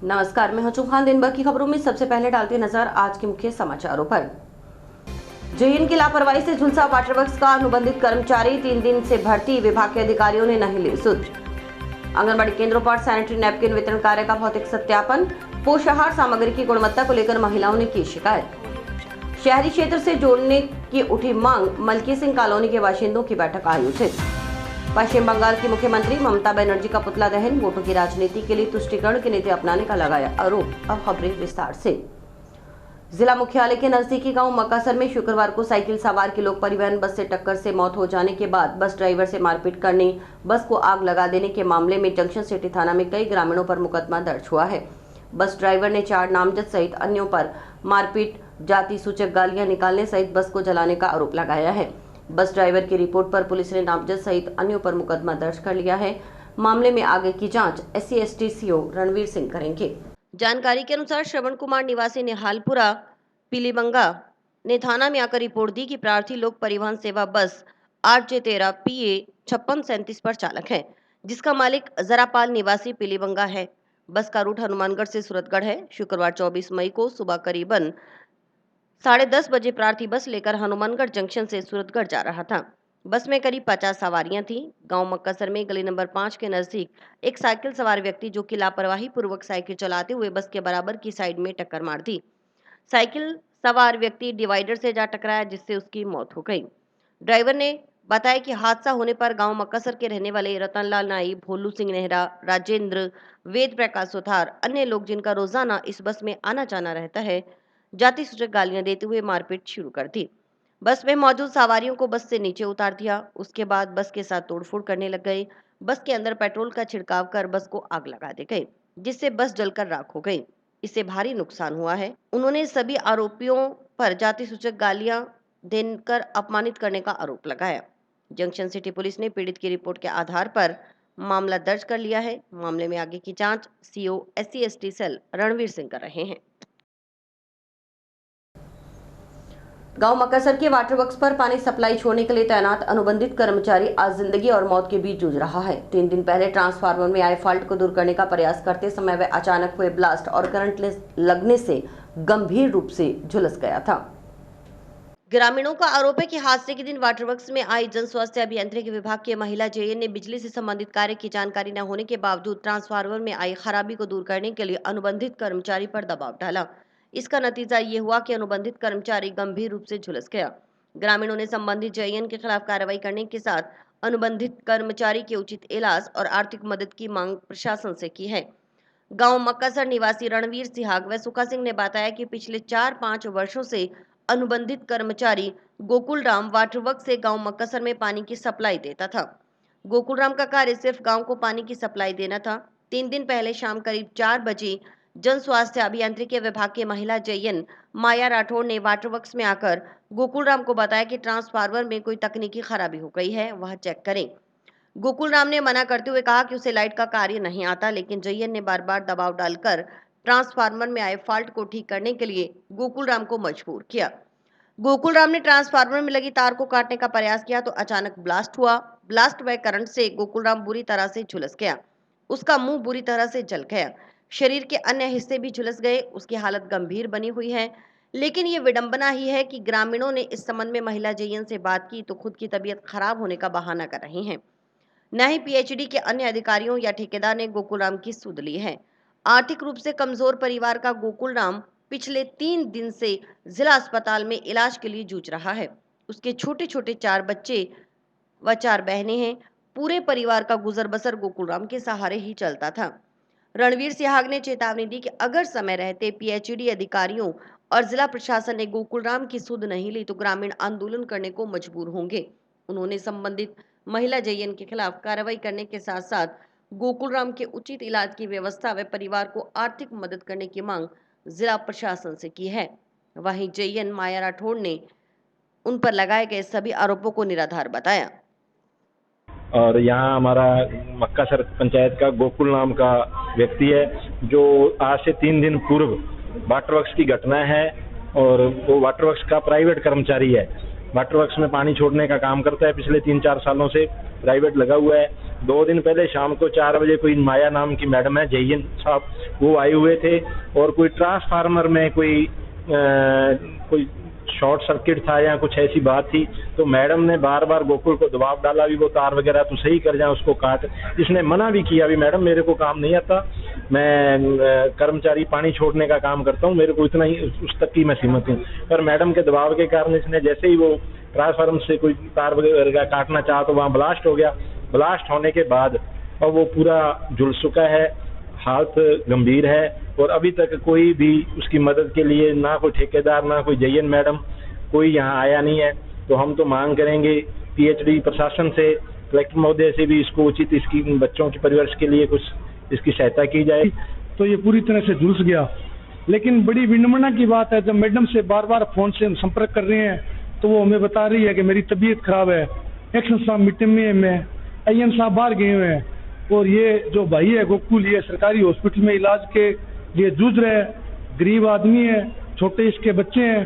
नमस्कार, मैं हूं चौहान। दिन भर की खबरों में सबसे पहले डालते हैं नजर आज के मुख्य समाचारों पर। जेएन की लापरवाही से झुलसा वाटर वर्क्स का अनुबंधित कर्मचारी, 3 दिन से भर्ती, विभाग के अधिकारियों ने नहीं ली सुध। आंगनबाड़ी केंद्रों पर सैनिटरी नैपकिन वितरण कार्य का भौतिक सत्यापन, पोषाहार सामग्री की गुणवत्ता को लेकर महिलाओं ने की शिकायत। शहरी क्षेत्र से जोड़ने की उठी मांग, मलकी सिंह कॉलोनी के बाशिंदों की बैठक आयोजित। पश्चिम बंगाल की मुख्यमंत्री ममता बनर्जी का पुतला दहन, वोटों की राजनीति के लिए तुष्टीकरण की नीति अपनाने का लगाया आरोप। अब खबरें विस्तार से। जिला मुख्यालय के नजदीकी गांव मक्कासर में शुक्रवार को साइकिल सवार की लोक परिवहन बस से टक्कर से मौत हो जाने के बाद बस ड्राइवर से मारपीट करने, बस को आग लगा देने के मामले में जंक्शन सिटी थाना में कई ग्रामीणों पर मुकदमा दर्ज हुआ है। बस ड्राइवर ने 4 नामजद सहित अन्यों पर मारपीट, जाति सूचक गालियां निकालने सहित बस को जलाने का आरोप लगाया है। बस ड्राइवर की रिपोर्ट पर पुलिस ने नामजद सहित अन्यों पर मुकदमा दर्ज कर लिया है। मामले में आगे की जांच SC/ST CO रणवीर सिंह करेंगे। जानकारी के अनुसार श्रवण कुमार निवासी निहालपुरा पीलीबंगा ने थाना में आकर रिपोर्ट दी कि प्रार्थी लोक परिवहन सेवा बस 8J13 PA 5637 पर चालक है, जिसका मालिक जरापाल निवासी पीलीबंगा है। बस का रूट हनुमानगढ़ से सूरतगढ़ है। शुक्रवार 24 मई को सुबह करीबन 10:30 बजे प्रार्थी बस लेकर हनुमानगढ़ जंक्शन से सूरतगढ़ जा रहा था। बस में करीब 50 सवारियां थीं। गांव मक्कासर में गली नंबर 5 के नजदीक एक साइकिल सवार व्यक्ति जो कि लापरवाही पूर्वक साइकिल चलाते हुए बस के बराबर की साइड में टक्कर मार दी। साइकिल सवार व्यक्ति डिवाइडर से जा टकराया, जिससे उसकी मौत हो गई। ड्राइवर ने बताया कि हादसा होने पर गांव मक्कासर के रहने वाले रतनलाल नाई, भोलू सिंह नेहरा, राजेंद्र, वेद प्रकाश सुथार, अन्य लोग जिनका रोजाना इस बस में आना जाना रहता है, जाति सूचक गालियां देते हुए मारपीट शुरू कर दी। बस में मौजूद सवारियों को बस से नीचे उतार दिया। उसके बाद बस के साथ तोड़फोड़ करने लग गए। बस के अंदर पेट्रोल का छिड़काव कर बस को आग लगा दे गए, जिससे बस जलकर राख हो गई। इससे भारी नुकसान हुआ है। उन्होंने सभी आरोपियों पर जाति सूचक गालियां देकर अपमानित करने का आरोप लगाया। जंक्शन सिटी पुलिस ने पीड़ित की रिपोर्ट के आधार पर मामला दर्ज कर लिया है। मामले में आगे की जांच CO SC/ST cell Ranveer Singh कर रहे हैं। गांव मक्कासर के वाटर वर्क्स पर पानी सप्लाई छोड़ने के लिए तैनात अनुबंधित कर्मचारी आज जिंदगी और मौत के बीच जूझ रहा है। 3 दिन पहले ट्रांसफार्मर में आए फॉल्ट को दूर करने का प्रयास करते समय वह अचानक हुए ब्लास्ट और करंट लगने से गंभीर रूप से झुलस गया था। ग्रामीणों का आरोप है कि हादसे के दिन वाटर वर्क्स में आई जन स्वास्थ्य अभियंत्रिकी विभाग की महिला JN ने बिजली से संबंधित कार्य की जानकारी न होने के बावजूद ट्रांसफार्मर में आई खराबी को दूर करने के लिए अनुबंधित कर्मचारी पर दबाव डाला। इसका नतीजा ये हुआ कि अनुबंधित कर्मचारी गंभीर रूप से झुलस गया। ग्रामीणों ने संबंधित JN के खिलाफ कार्रवाई करने के साथ अनुबंधित कर्मचारी के उचित इलाज और आर्थिक मदद की मांग प्रशासन से की है। गांव मक्कासर निवासी रणवीर सिहाग व सुखा सिंह ने बताया कि पिछले 4-5 वर्षों से अनुबंधित कर्मचारी गोकुलराम वाटर वर्क्स से गांव मक्कासर में पानी की सप्लाई देता था। गोकुलराम का कार्य सिर्फ गांव को पानी की सप्लाई देना था। 3 दिन पहले शाम करीब 4 बजे जन स्वास्थ्य अभियांत्रिकी विभाग के महिला JN माया राठौड़ ने वाटर वर्क्स में आकर गोकुलराम को बताया कि ट्रांसफार्मर में कोई तकनीकी खराबी हो गई है, वह चेक करें। गोकुलराम ने मना करते हुए कहा कि उसे लाइट का कार्य नहीं आता, लेकिन JN ने बार बार दबाव डालकर ट्रांसफार्मर में आए फॉल्ट को ठीक करने के लिए गोकुलराम को मजबूर किया। गोकुलराम ने ट्रांसफार्मर में लगी तार को काटने का प्रयास किया तो अचानक ब्लास्ट हुआ। ब्लास्ट व करंट से गोकुलराम बुरी तरह से झुलस गया। उसका मुंह बुरी तरह से जल गया। शरीर के अन्य हिस्से भी झुलस गए। उसकी हालत गंभीर बनी हुई है। लेकिन ये विडंबना ही है कि ग्रामीणों ने इस संबंध में महिला JN से बात की तो खुद की तबीयत खराब होने का बहाना कर रहे हैं। न ही PHD के अन्य अधिकारियों या ठेकेदार ने गोकुलराम की सुध ली है। आर्थिक रूप से कमजोर परिवार का गोकुलराम पिछले 3 दिन से जिला अस्पताल में इलाज के लिए जूझ रहा है। उसके छोटे छोटे 4 बच्चे व 4 बहनें हैं। पूरे परिवार का गुजर बसर गोकुलराम के सहारे ही चलता था। रणवीर सिहाग ने चेतावनी दी कि अगर समय रहते PHD अधिकारियों और जिला प्रशासन ने गोकुलराम की सुध नहीं ली तो ग्रामीण आंदोलन करने को मजबूर होंगे। उन्होंने संबंधित महिला JN के खिलाफ कार्रवाई करने के साथ साथ गोकुलराम के उचित इलाज की व्यवस्था व परिवार को आर्थिक मदद करने की मांग जिला प्रशासन से की है। वहीं JN माया राठौड़ ने उन पर लगाए गए सभी आरोपों को निराधार बताया। और यहाँ हमारा मक्कासर पंचायत का गोकुल नाम का व्यक्ति है जो आज से 3 दिन पूर्व वाटर वर्क्स की घटना है और वो वाटर वर्क्स का प्राइवेट कर्मचारी है। वाटर वर्क्स में पानी छोड़ने का काम करता है, पिछले 3-4 सालों से प्राइवेट लगा हुआ है। 2 दिन पहले शाम को 4 बजे कोई माया नाम की मैडम है, जयन साहब, वो आए हुए थे और कोई ट्रांसफार्मर में कोई शॉर्ट सर्किट था या कुछ ऐसी बात थी, तो मैडम ने बार बार गोकुल को दबाव डाला भी वो तार वगैरह तो सही कर जाए, उसको काट। इसने मना भी किया भी मैडम मेरे को काम नहीं आता, मैं कर्मचारी पानी छोड़ने का काम करता हूँ, मेरे को इतना ही उस तक की मैं सीमित हूँ। पर मैडम के दबाव के कारण इसने जैसे ही वो ट्रांसफार्मर से कोई तार वगैरह काटना चाहा तो वहाँ ब्लास्ट हो गया। ब्लास्ट होने के बाद अब वो पूरा झुलस चुका है, हालत गंभीर है और अभी तक कोई भी उसकी मदद के लिए ना कोई ठेकेदार ना कोई जयन मैडम कोई यहाँ आया नहीं है। तो हम तो मांग करेंगे पीएचडी प्रशासन से, कलेक्टर महोदय से भी इसको उचित इसकी बच्चों के परिवर्ष के लिए कुछ इसकी सहायता की जाए। तो ये पूरी तरह से झुलस गया। लेकिन बड़ी विडंबना की बात है, जब मैडम से बार बार फोन से हम संपर्क कर रहे हैं तो वो हमें बता रही है कि मेरी तबीयत खराब है, एक्शन साहब मीटिंग में IM साहब बाहर गए हुए हैं और ये जो भाई है गोकुल, ये सरकारी हॉस्पिटल में इलाज के लिए जूझ रहे हैं। गरीब आदमी है, छोटे इसके बच्चे हैं।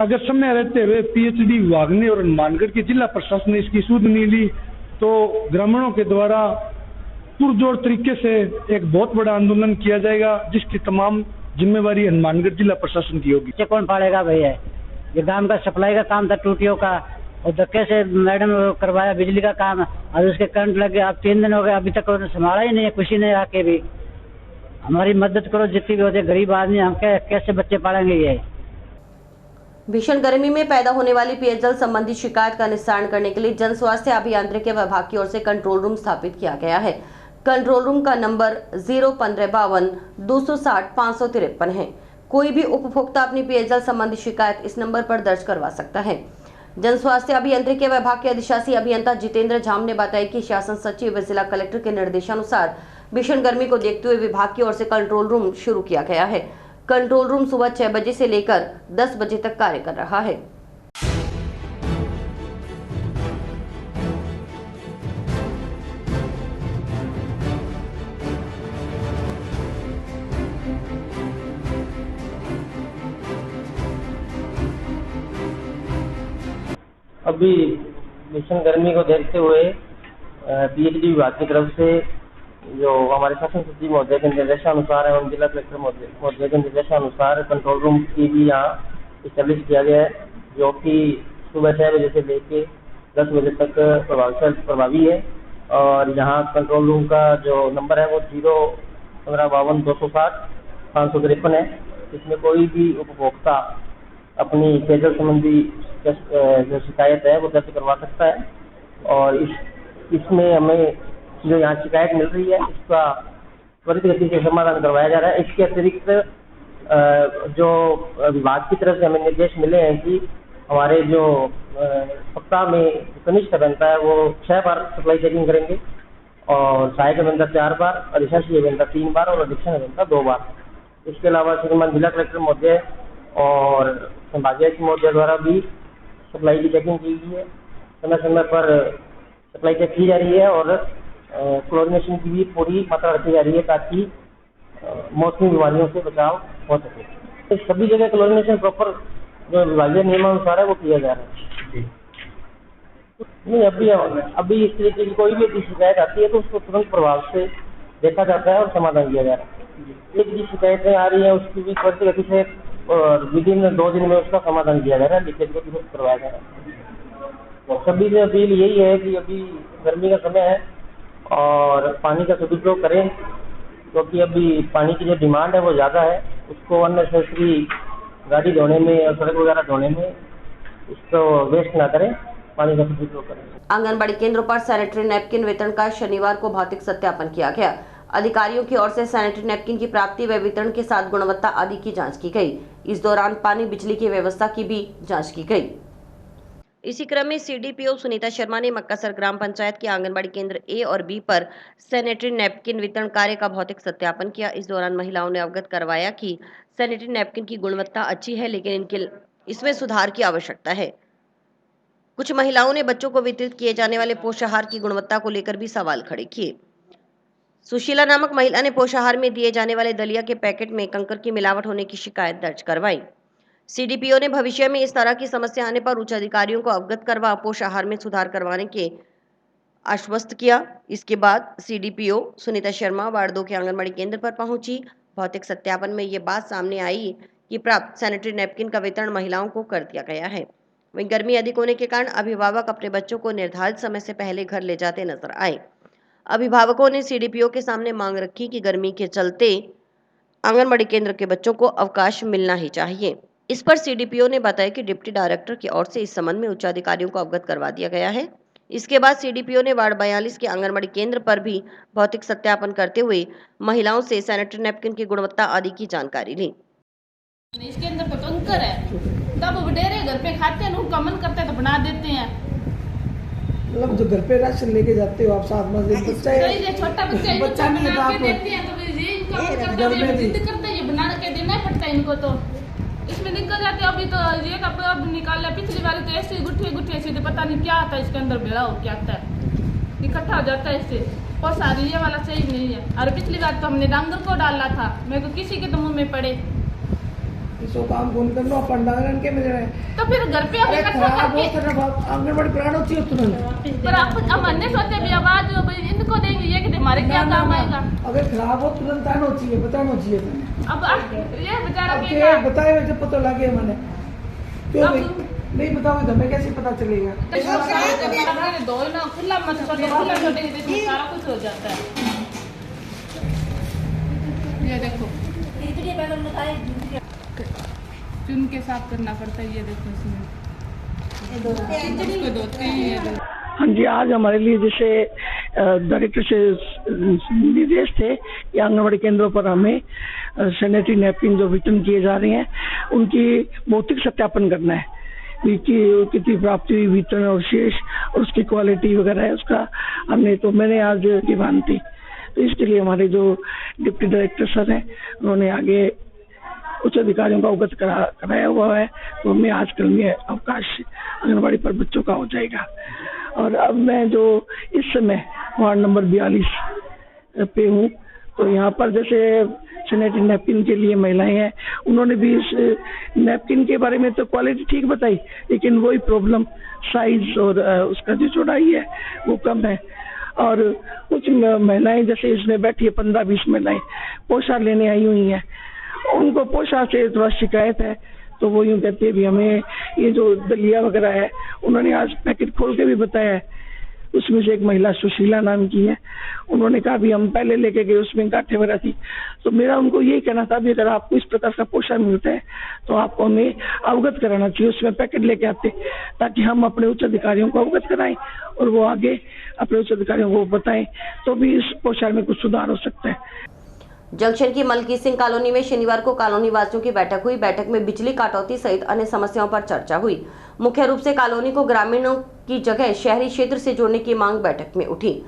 अगर समय रहते हुए पीएचडी विभाग ने और हनुमानगढ़ के जिला प्रशासन ने इसकी सूद नहीं ली तो ग्रामीणों के द्वारा पुरजोर तरीके से एक बहुत बड़ा आंदोलन किया जाएगा, जिसकी तमाम जिम्मेवारी हनुमानगढ़ जिला प्रशासन की होगी। कौन पालेगा भैया? ये गांव का सप्लाई का काम था टूटियों का, और धक्के से मैडम करवाया बिजली का काम, अब उसके करंट लग गया। अब 3 दिन हो गए, अभी तक उन्होंने संभाला ही नहीं है, किसी ने आके भी। हमारी मदद करो जितनी भी होती है, गरीब आदमी, हम कैसे बच्चे पालेंगे? ये भीषण गर्मी में पैदा होने वाली पेयजल संबंधी शिकायत का निस्तारण करने के लिए जन स्वास्थ्य अभियांत्रिकी विभाग की ओर से कंट्रोल रूम स्थापित किया गया है। कंट्रोल रूम का नंबर 01552 260 553 है। कोई भी उपभोक्ता अपनी पेयजल संबंधी शिकायत इस नंबर पर दर्ज करवा सकता है। जन स्वास्थ्य अभियांत्रिकी विभाग के अधिशासी अभियंता जितेंद्र झाम ने बताया कि शासन सचिव व जिला कलेक्टर के निर्देशानुसार भीषण गर्मी को देखते हुए विभाग की ओर से कंट्रोल रूम शुरू किया गया है। कंट्रोल रूम सुबह 6 बजे से लेकर 10 बजे तक कार्य कर रहा है। अभी भीषण गर्मी को देखते हुए पीएचडी विभाग की तरफ से जो हमारे शासन सचिव महोदय के निर्देशानुसार एवं जिला कलेक्टर महोदय के निर्देशानुसार कंट्रोल रूम की भी यहाँ इस्टेब्लिश किया गया है, जो कि सुबह 6 बजे से लेके 10 बजे तक प्रभावी है। और यहाँ कंट्रोल रूम का जो नंबर है वो 01552 260 553 है। इसमें कोई भी उपभोक्ता अपनी पेयजल संबंधी जो शिकायत है वो दर्ज करवा सकता है। और इसमें हमें जो यहाँ शिकायत मिल रही है इसका त्वरित गति से समाधान करवाया जा रहा है। इसके अतिरिक्त जो विभाग की तरफ से हमें निर्देश मिले हैं कि हमारे जो सप्ताह में कनिष्ठ अभियंता है वो 6 बार सप्लाई चेकिंग करेंगे और सहायक अभियंता 4 बार, अधिशासी अभियंता 3 बार और अधीक्षण अभियंता 2 बार। इसके अलावा श्रीमान जिला कलेक्टर महोदय और संभागायुक्त महोदय द्वारा भी सप्लाई की चेकिंग की गई है। समय समय पर सप्लाई चेक की जा रही है और क्लोरिनेशन की भी पूरी मात्रा रखी जा रही है ताकि मौसमी बीमारियों से बचाव हो सके। तो सभी जगह क्लोरिनेशन प्रॉपर जो विभागीय नियमानुसार है वो किया जा रहा है। नहीं, अभी इस तरीके की कोई भी शिकायत आती है तो उसको तुरंत प्रभाव से देखा जाता है और समाधान किया जा रहा है। एक जो शिकायतें आ रही है उसकी भी त्वरित गति से और विदिन 2 दिन में उसका समाधान किया जा रहा है, लीकेज को दुरुस्त करवाया जा रहा है। सभी से अपील यही है कि अभी गर्मी का समय है और पानी का सदुपयोग करें, क्योंकि अभी पानी की जो डिमांड है वो ज़्यादा है। उसको अननेसेसरी गाड़ी धोने में और सड़क वगैरह धोने में इसको वेस्ट ना करें, पानी का सदुपयोग करें। आंगनबाड़ी केंद्रों पर सैनिटरी नैपकिन वितरण का शनिवार को भौतिक सत्यापन किया गया। अधिकारियों की ओर से सैनिटरी नैपकिन की प्राप्ति व वितरण के साथ गुणवत्ता आदि की जांच की गई। इस दौरान पानी बिजली की व्यवस्था की भी जांच की गई। इसी क्रम में सीडीपीओ सुनीता शर्मा ने मक्कासर ग्राम पंचायत के आंगनबाड़ी केंद्र ए और बी पर सैनिटरी नैपकिन वितरण कार्य का भौतिक सत्यापन किया। इस दौरान महिलाओं ने अवगत करवाया कि सैनिटरी नैपकिन की गुणवत्ता अच्छी है, लेकिन इसमें सुधार की आवश्यकता है। कुछ महिलाओं ने बच्चों को वितरित किए जाने वाले पोषाहार की गुणवत्ता को लेकर भी सवाल खड़े किए। सुशीला नामक महिला ने पोषाहार में दिए जाने वाले दलिया के पैकेट में कंकर की मिलावट होने की शिकायत दर्ज करवाई। सीडीपीओ ने भविष्य में इस तरह की समस्या आने पर उच्च अधिकारियों को अवगत करवा पोषाहार में सुधार करवाने के आश्वस्त किया। इसके बाद सीडीपीओ सुनीता शर्मा वार्ड 2 के आंगनबाड़ी केंद्र पर पहुंची। भौतिक सत्यापन में ये बात सामने आई कि प्राप्त सैनिटरी नैपकिन का वितरण महिलाओं को कर दिया गया है। वहीं गर्मी अधिक होने के कारण अभिभावक अपने बच्चों को निर्धारित समय से पहले घर ले जाते नजर आए। अभिभावकों ने सीडीपीओ के सामने मांग रखी कि गर्मी के चलते आंगनबाड़ी केंद्र के बच्चों को अवकाश मिलना ही चाहिए। इस पर सीडीपीओ ने बताया कि डिप्टी डायरेक्टर की ओर से इस संबंध में उच्च अधिकारियों को अवगत करवा दिया गया है। इसके बाद सीडीपीओ ने वार्ड 42 के आंगनबाड़ी केंद्र पर भी भौतिक सत्यापन करते हुए महिलाओं से सैनिटरी नैपकिन की गुणवत्ता आदि की जानकारी ली। इसके अंदर तो कंकर है, तब वडेरे घर पे खाते हैं, उनका मन करता है तो बना देते हैं। मतलब जो घर पे राशन लेके जाते हो आप साथ में बच्चा है, छोटा बच्चा नहीं है तो आप देते हैं, तो ये इनका मन करता है, जिद करते हैं, ये बना के देना पड़ता है इनको। तो इसमें निकल जाते हैं। अभी तो ये अब निकाल लिया, पिछली बार तो ऐसे गुट्ठे सीधे पता नहीं क्या आता है इसके अंदर, भेड़ा हो क्या आता है, इकट्ठा हो जाता है इससे। और सारी ये वाला सही नहीं है। और पिछली बार तो हमने डांगर को डाला था, मेरे को किसी के तो मुंह में पड़े। इसको काम कौन कर लो, अपन डांगरन के मिल रहे हैं तो फिर घर पे आंगनबाड़ी प्लान होती है तुरंत। पर हम अन्य सोचते भी आवाज इनको देंगे, ये कि हमारे क्या काम आएगा। अगर खराब हो तुरंत आना चाहिए, बताना चाहिए। अब ये बेचारा अब बताए हुए जब पता लगे मैंने क्यों नहीं बताओगे तो हमें कैसे पता चलेगा। दो ना खुला मत छोटे सारा कुछ हो जाता है। ये देखो चुन के साफ करना पड़ता है। ये देखो इसमें धोते हैं। हाँ जी, आज हमारे लिए जैसे डायरेक्टर से निर्देश थे कि आंगनबाड़ी केंद्रों पर हमें सैनिटरी नैपकिन जो वितरण किए जा रहे हैं उनकी भौतिक सत्यापन करना है कि कितनी प्राप्ति हुई वितरण और शेष और उसकी क्वालिटी वगैरह है उसका हमने तो मैंने आज डिमांड थी। तो इसके लिए हमारे जो डिप्टी डायरेक्टर सर हैं उन्होंने आगे उच्च अधिकारियों का अवगत कराया हुआ है। तो हमें आजकल में अवकाश आंगनबाड़ी पर बच्चों का हो जाएगा। और अब मैं जो इस समय वार्ड नंबर 42 पे हूँ, तो यहाँ पर जैसे सैनिटरी नैपकिन के लिए महिलाएं हैं, उन्होंने भी इस नैपकिन के बारे में तो क्वालिटी ठीक बताई, लेकिन वही प्रॉब्लम साइज और उसका जो चौड़ाई है वो कम है। और कुछ महिलाएं जैसे इसमें बैठी है 15-20 महिलाएं पोशाक लेने आई हुई हैं, उनको पोशाक से थोड़ा शिकायत है। तो वो यूँ कहते हैं भी हमें ये जो दलिया वगैरह है, उन्होंने आज पैकेट खोल के भी बताया है। उसमें से एक महिला सुशीला नाम की है, उन्होंने कहा भी हम पहले लेके गए उसमें गांठें वगैरह थी। तो मेरा उनको यही कहना था भी अगर आपको इस प्रकार का पोषण मिलता है तो आपको हमें अवगत कराना चाहिए, उसमें पैकेट लेके आते ताकि हम अपने उच्च अधिकारियों को अवगत कराएं और वो आगे अपने उच्च अधिकारियों को बताएं, तो भी इस पोषण में कुछ सुधार हो सकता है। जंक्शन की मलकी सिंह कॉलोनी में शनिवार को कॉलोनी वासियों की बैठक हुई। बैठक में बिजली कटौती सहित अन्य समस्याओं पर चर्चा हुई। मुख्य रूप से कॉलोनी को ग्रामीणों की जगह शहरी क्षेत्र से जोड़ने की मांग बैठक में उठी।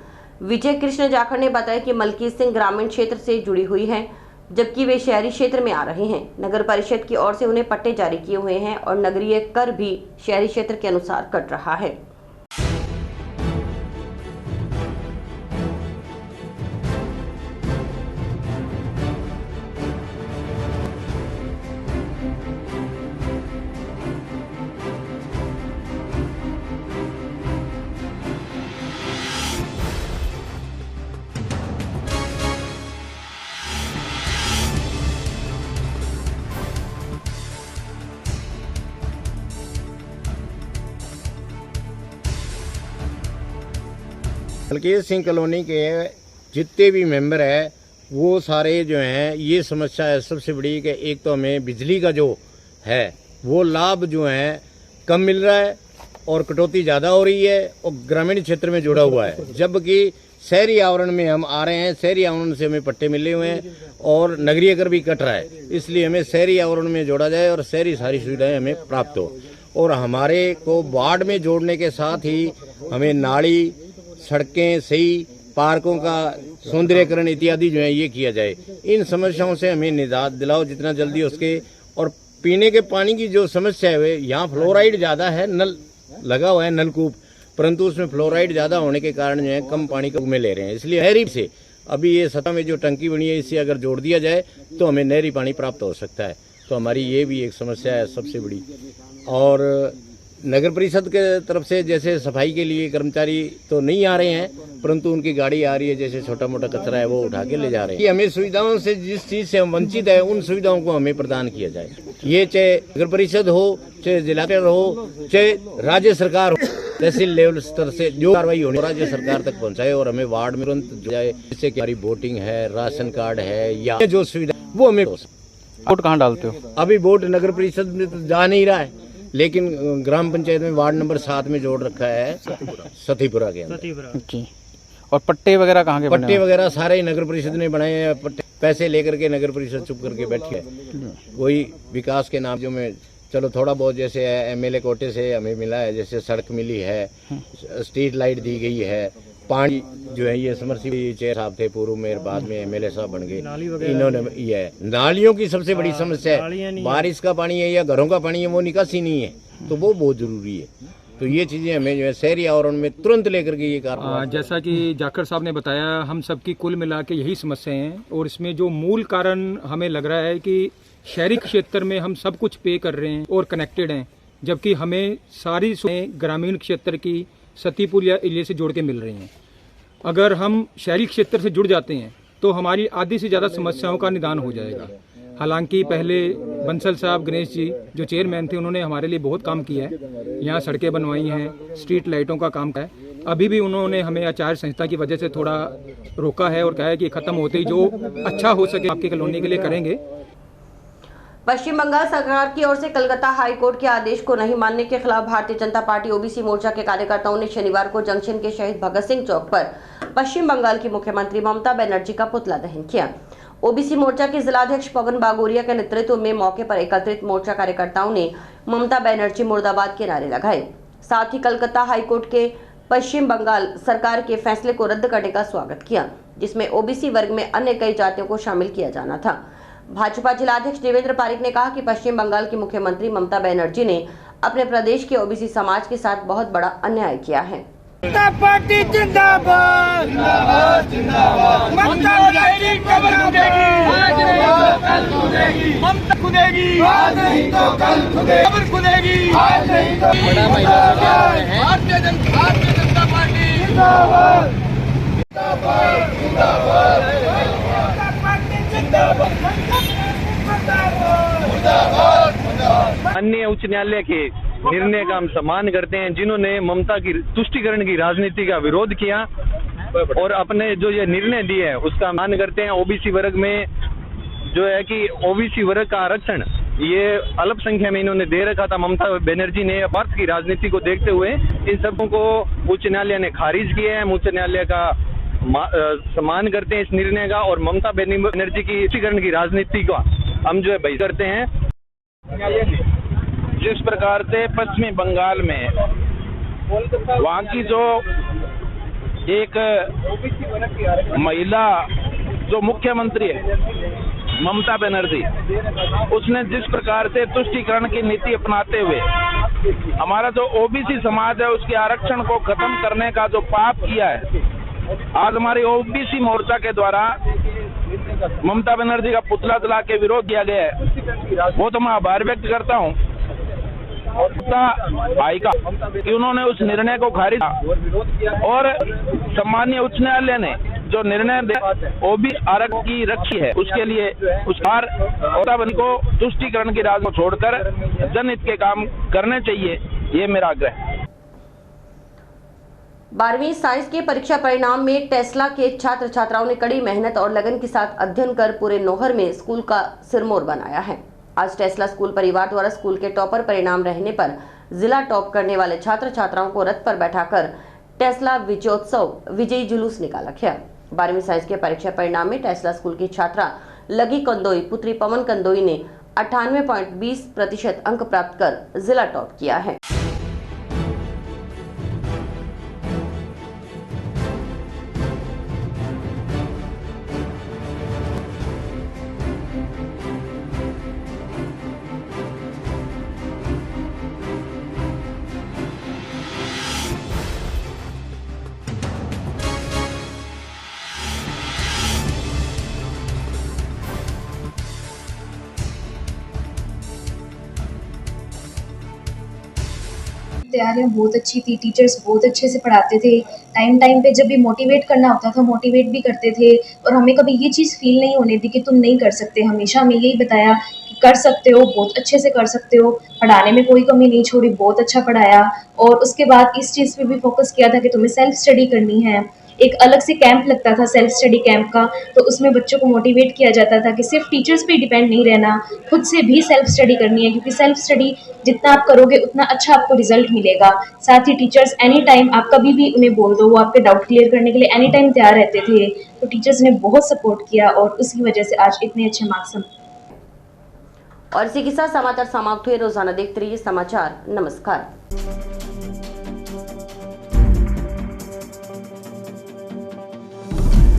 विजय कृष्ण जाखड़ ने बताया कि मलकी सिंह ग्रामीण क्षेत्र से जुड़ी हुई है, जबकि वे शहरी क्षेत्र में आ रहे हैं। नगर परिषद की ओर से उन्हें पट्टे जारी किए हुए हैं और नगरीय कर भी शहरी क्षेत्र के अनुसार कट रहा है। मलकीत सिंह कॉलोनी के जितने भी मेंबर है वो सारे जो हैं, ये समस्या है सबसे बड़ी कि एक तो हमें बिजली का जो है वो लाभ जो है कम मिल रहा है और कटौती ज़्यादा हो रही है और ग्रामीण क्षेत्र में जुड़ा हुआ है, जबकि शहरी आवरण में हम आ रहे हैं, शहरी आवरण से हमें पट्टे मिले हुए हैं और नगरीय कर भी कट रहा है। इसलिए हमें शहरी आवरण में जोड़ा जाए और शहरी सारी सुविधाएँ हमें प्राप्त हो और हमारे को वार्ड में जोड़ने के साथ ही हमें नाली, सड़कें सही, पार्कों का सौंदर्यकरण इत्यादि जो है ये किया जाए। इन समस्याओं से हमें निजात दिलाओ जितना जल्दी उसके। और पीने के पानी की जो समस्या है, यहाँ फ्लोराइड ज़्यादा है, नल लगा हुआ है नलकूप, परंतु उसमें फ्लोराइड ज़्यादा होने के कारण जो है कम पानी को में ले रहे हैं। इसलिए नहरी से अभी ये सतह में जो टंकी बनी है इससे अगर जोड़ दिया जाए तो हमें नहरी पानी प्राप्त हो सकता है। तो हमारी ये भी एक समस्या है सबसे बड़ी। और नगर परिषद के तरफ से जैसे सफाई के लिए कर्मचारी तो नहीं आ रहे हैं, परंतु उनकी गाड़ी आ रही है, जैसे छोटा मोटा कचरा है वो उठा के ले जा रहे हैं। कि हमें सुविधाओं से जिस चीज़ से हम वंचित है उन सुविधाओं को हमें प्रदान किया जाए। ये चाहे नगर परिषद हो, चाहे जिला हो, चाहे राज्य सरकार हो, तहसील लेवल स्तर से जो कार्रवाई होनी राज्य सरकार तक पहुंचाए और हमें वार्ड में तुरंत जाए, जिससे कि हमारी वोटिंग है, राशन कार्ड है या जो सुविधा वो हमें हो सके। वोट कहाँ डालते हो? अभी वोट नगर परिषद में तो जा नहीं रहा है, लेकिन ग्राम पंचायत में वार्ड नंबर 7 में जोड़ रखा है सतीपुरा के अंदर। जी। और पट्टे वगैरह कहाँ के? पट्टे वगैरह सारे नगर परिषद ने बनाए हैं। पट्टे पैसे लेकर के नगर परिषद चुप करके बैठी है। कोई विकास के नाम जो में चलो थोड़ा बहुत जैसे एमएलए कोटे से हमें मिला है, जैसे सड़क मिली है, स्ट्रीट लाइट दी गई है, पानी जो है ये समरसीबल चेयर साहब थे पूर्व में, बाद में एमएलए साहब बन गए, इन्होंने ये है। नालियों की सबसे बड़ी समस्या है, बारिश का पानी है या घरों का पानी है वो निकासी नहीं है, तो वो बहुत जरूरी है। तो ये चीजें हमें जो है शहरी आवरण में तुरंत लेकर के ये कार्य, जैसा कि जाखड़ साहब ने बताया, हम सबकी कुल मिला के यही समस्याएं हैं। और इसमें जो मूल कारण हमें लग रहा है कि शहरी क्षेत्र में हम सब कुछ पे कर रहे हैं और कनेक्टेड हैं, जबकि हमें सारी ग्रामीण क्षेत्र की सतीपुर या एरिया से जोड़ के मिल रही हैं। अगर हम शहरी क्षेत्र से जुड़ जाते हैं तो हमारी आधी से ज़्यादा समस्याओं का निदान हो जाएगा। हालांकि पहले बंसल साहब गणेश जी जो चेयरमैन थे उन्होंने हमारे लिए बहुत काम किया है, यहाँ सड़कें बनवाई हैं, स्ट्रीट लाइटों का काम है। अभी भी उन्होंने हमें आचार संहिता की वजह से थोड़ा रोका है और कहा है कि ख़त्म होते ही जो अच्छा हो सके आपकी कॉलोनी के लिए करेंगे। पश्चिम बंगाल सरकार की ओर से कलकत्ता हाई कोर्ट के आदेश को नहीं मानने के खिलाफ भारतीय जनता पार्टी ओबीसी मोर्चा के कार्यकर्ताओं ने शनिवार को जंक्शन के शहीद भगत सिंह चौक पर पश्चिम बंगाल की मुख्यमंत्री ममता बनर्जी का पुतला दहन किया। ओबीसी मोर्चा के जिलाध्यक्ष पवन बागोरिया के नेतृत्व में मौके पर एकत्रित मोर्चा कार्यकर्ताओं ने ममता बनर्जी मुर्दाबाद के नारे लगाए। साथ ही कलकत्ता हाईकोर्ट के पश्चिम बंगाल सरकार के फैसले को रद्द करने का स्वागत किया, जिसमें ओबीसी वर्ग में अन्य कई जातियों को शामिल किया जाना था। भाजपा जिलाध्यक्ष देवेंद्र पारिक ने कहा कि पश्चिम बंगाल की मुख्यमंत्री ममता बनर्जी ने अपने प्रदेश के ओबीसी समाज के साथ बहुत बड़ा अन्याय किया है। पार्टी जिंदाबाद, जिंदाबाद, जिंदाबाद। ममता बनर्जी कब खुदेगी? आज नहीं तो कल खुदेगी। ममता खुदेगी, आज नहीं तो कल खुदेगी। कब खुदेगी? आज नहीं तो। बड़ा महिला भारतीय जनता पार्टी जिंदाबाद, जिंदाबाद, जिंदाबाद। अन्य उच्च न्यायालय के निर्णय का हम सम्मान करते हैं, जिन्होंने ममता की तुष्टीकरण की राजनीति का विरोध किया और अपने जो ये निर्णय दिए है उसका सम्मान करते हैं। ओबीसी वर्ग में जो है कि ओबीसी वर्ग का आरक्षण ये अल्पसंख्या में इन्होंने दे रखा था ममता बनर्जी ने। भारत की राजनीति को देखते हुए इन सबों को उच्च न्यायालय ने खारिज किया है। उच्च न्यायालय का सम्मान करते हैं इस निर्णय का और ममता बनर्जी की तुष्टीकरण की राजनीति का हम जो है बहिष्कार करते हैं। जिस प्रकार से पश्चिमी बंगाल में वहाँ की जो एक महिला जो मुख्यमंत्री है ममता बनर्जी, उसने जिस प्रकार से तुष्टीकरण की नीति अपनाते हुए हमारा जो ओबीसी समाज है उसके आरक्षण को खत्म करने का जो पाप किया है, आज हमारे ओबीसी मोर्चा के द्वारा ममता बनर्जी का पुतला जला के विरोध किया गया है, वो तो मैं आभार व्यक्त करता हूँ भाई का कि उन्होंने उस निर्णय को खारिज किया और सम्मानीय उच्च न्यायालय ने जो निर्णय ओबीसी आरक्षण की रखी है उसके लिए उस बार ममता बनर्जी को तुष्टीकरण की राज को छोड़कर जनहित के काम करने चाहिए, ये मेरा आग्रह है। 12वीं साइंस के परीक्षा परिणाम में टेस्ला के छात्र छात्राओं ने कड़ी मेहनत और लगन के साथ अध्ययन कर पूरे नौहर में स्कूल का सिरमौर बनाया है। आज टेस्ला स्कूल परिवार द्वारा स्कूल के टॉपर परिणाम रहने पर जिला टॉप करने वाले छात्र छात्राओं को रथ पर बैठाकर टेस्ला विजयोत्सव विजयी जुलूस निकाला गया। 12वीं साइंस के परीक्षा परिणाम में टेस्ला स्कूल की छात्रा लगी कंदोई पुत्री पवन कंदोई ने 98.20% अंक प्राप्त कर जिला टॉप किया है। तैयारियां बहुत अच्छी थी, टीचर्स बहुत अच्छे से पढ़ाते थे, टाइम टाइम पे जब भी मोटिवेट करना होता था मोटिवेट भी करते थे, और हमें कभी ये चीज़ फील नहीं होने दी कि तुम नहीं कर सकते। हमेशा हमें यही बताया कि कर सकते हो, बहुत अच्छे से कर सकते हो, पढ़ाने में कोई कमी नहीं छोड़ी, बहुत अच्छा पढ़ाया। और उसके बाद इस चीज़ पे भी फोकस किया था कि तुम्हें सेल्फ स्टडी करनी है। एक अलग से कैंप लगता था सेल्फ स्टडी कैंप का, तो उसमें बच्चों को मोटिवेट किया जाता था कि सिर्फ टीचर्स पे डिपेंड नहीं रहना, खुद से भी सेल्फ स्टडी करनी है, क्योंकि सेल्फ स्टडी जितना आप करोगे उतना अच्छा आपको रिजल्ट मिलेगा। साथ ही टीचर्स एनी टाइम आप कभी भी उन्हें बोल दो, वो आपके डाउट क्लियर करने के लिए एनी टाइम तैयार रहते थे। तो टीचर्स ने बहुत सपोर्ट किया और उसकी वजह से आज इतने अच्छे मार्क्स। और इसी के साथ समाचार समाप्त हुए। रोजाना देखते रहिए समाचार। नमस्कार।